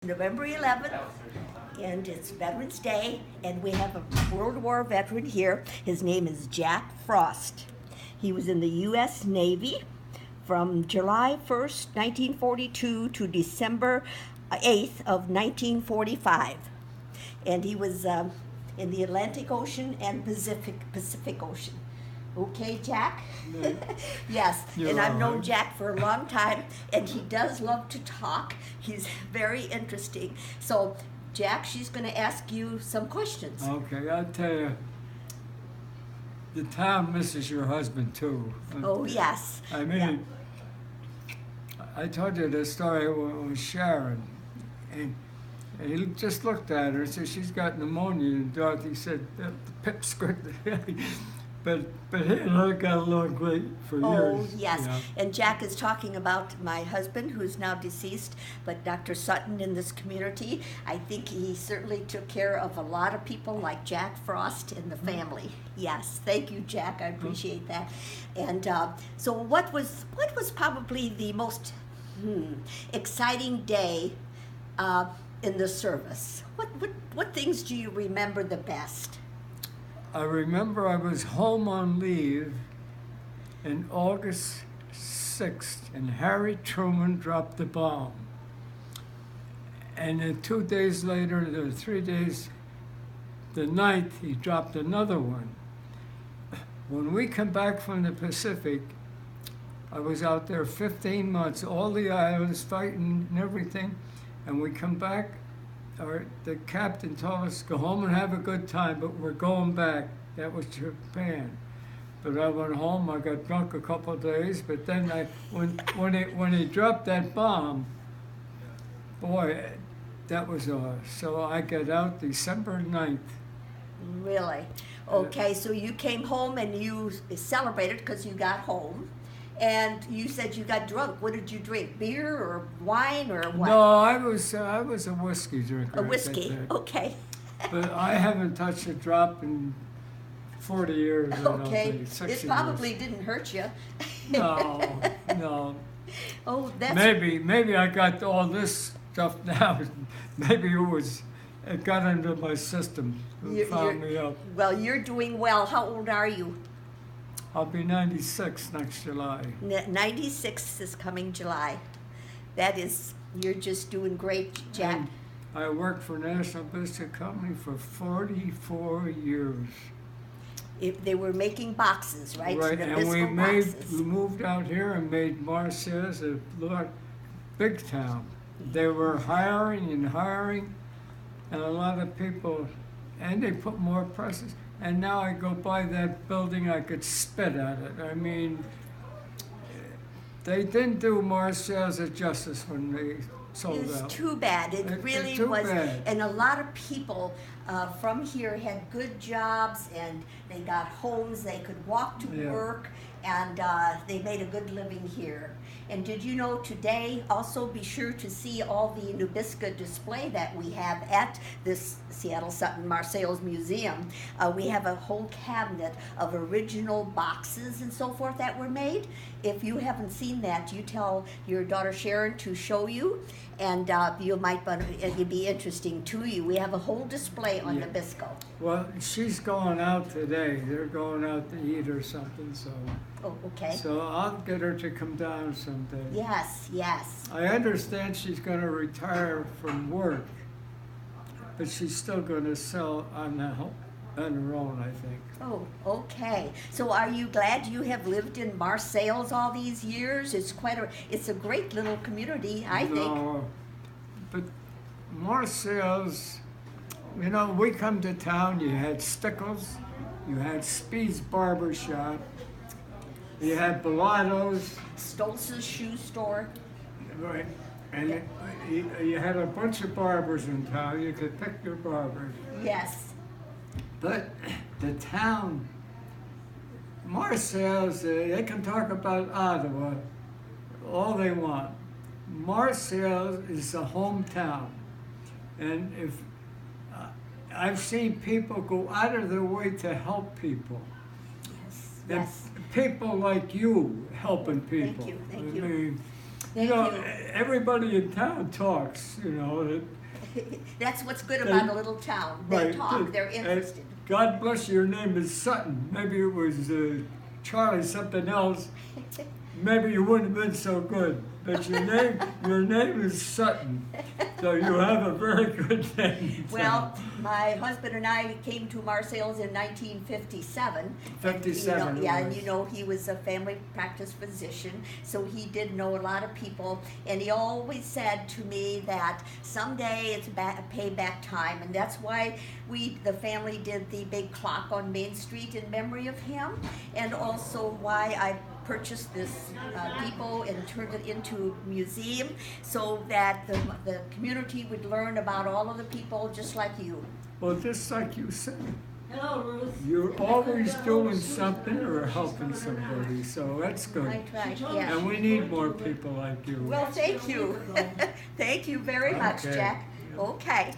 November 11th, and it's Veterans Day, and we have a World War veteran here. His name is Jack Frost. He was in the U.S. Navy from July 1st, 1942 to December 8th of 1945. And he was in the Atlantic Ocean and Pacific Ocean. Okay, Jack? Yeah. Yes, You're and I've all known right. Jack for a long time, and he does love to talk. He's very interesting. So, Jack, she's going to ask you some questions. Okay, I'll tell you, the town misses your husband too. Oh, yes. I mean, I told you the story with Sharon, and he just looked at her and said, she's got pneumonia, and Dorothy said, the pipsqueak. But he and I got along great for Oh, years. yes. You know. And Jack is talking about my husband, who's now deceased, but Dr. Sutton in this community. I think he certainly took care of a lot of people like Jack Frost and the family. Yes, thank you, Jack. I appreciate that. And so, what was probably the most exciting day in the service? What things do you remember the best? I remember I was home on leave in August 6th, and Harry Truman dropped the bomb. And then 2 days later, or 3 days, the 9th, he dropped another one. When we come back from the Pacific, I was out there 15 months, all the islands fighting and everything, and we come back. The captain told us, go home and have a good time, but we're going back. That was Japan. But I went home, I got drunk a couple of days, but then when he dropped that bomb, boy, that was so I got out December 9th. Really? Okay, so you came home and you celebrated because you got home. And you said you got drunk. What did you drink? Beer or wine or what? No, I was a whiskey drinker. A whiskey. at that time. Okay. But I haven't touched a drop in 40 years. I don't Okay. think, 60 It probably years. didn't hurt you. No. Oh, that's Maybe I got all this stuff now. Maybe it got into my system. It found me up. Well, you're doing well. How old are you? I'll be 96 next July. 96 is coming July. You're just doing great, Jack. And I worked for National Biscuit Company for 44 years. They were making boxes, right? Right, and we Nabisco boxes. moved out here and made Marseilles a big town. They were hiring, and a lot of people, and they put more presses. And now I go by that building, I could spit at it. I mean, they didn't do Marseilles a justice when they sold It's out. too bad. It It's really too was. bad. And a lot of people from here had good jobs and they got homes. They could walk to Yeah. work and they made a good living here. And did you know today, also be sure to see all the Nabisco display that we have at this Seattle Sutton Marseilles Museum. We have a whole cabinet of original boxes and so forth that were made. If you haven't seen that, you tell your daughter Sharon to show you, and it'd be interesting to you. We have a whole display on Yeah. Nabisco. Well, she's going out today. They're going out to eat or something, so Oh, okay. so I'll get her to come down someday. Yes, yes. I understand she's going to retire from work, but she's still going to sell on her own, I think. Oh, okay. So are you glad you have lived in Marseilles all these years? It's a great little community, I think. No, but Marseilles, we come to town, you had Stickles, you had Speed's Barber Shop, you had Bellato's, Stolz's shoe store. right, and you had a bunch of barbers in town, you could pick your barbers. Yes. But the town, Marseilles, they can talk about Ottawa all they want. Marseilles is a hometown. And if I've seen people go out of their way to help people. Yes. And Yes. people like you helping people. Thank you. I mean, Thank you know, you. everybody in town talks, you know. That's what's good about a little town. They talk, they're and interested. God bless you, your name is Sutton. Maybe it was Charlie something else. Maybe you wouldn't have been so good. But your name is Sutton. So you have a very good name. Well, my husband and I came to Marseilles in 1957. 57 And, it yeah, and was. you know, he was a family practice physician, so he did know a lot of people. And he always said to me that someday it's payback time, and that's why the family did the big clock on Main Street in memory of him, and also why I purchased this depot and turned it into a museum so that the community would learn about all of the people just like you. Well, just like you said, Hello, Ruth. you're always doing something or helping somebody, so that's good. I tried, yeah. And we need more people like you. Well, thank you. Thank you very much, Okay. Jack. Okay.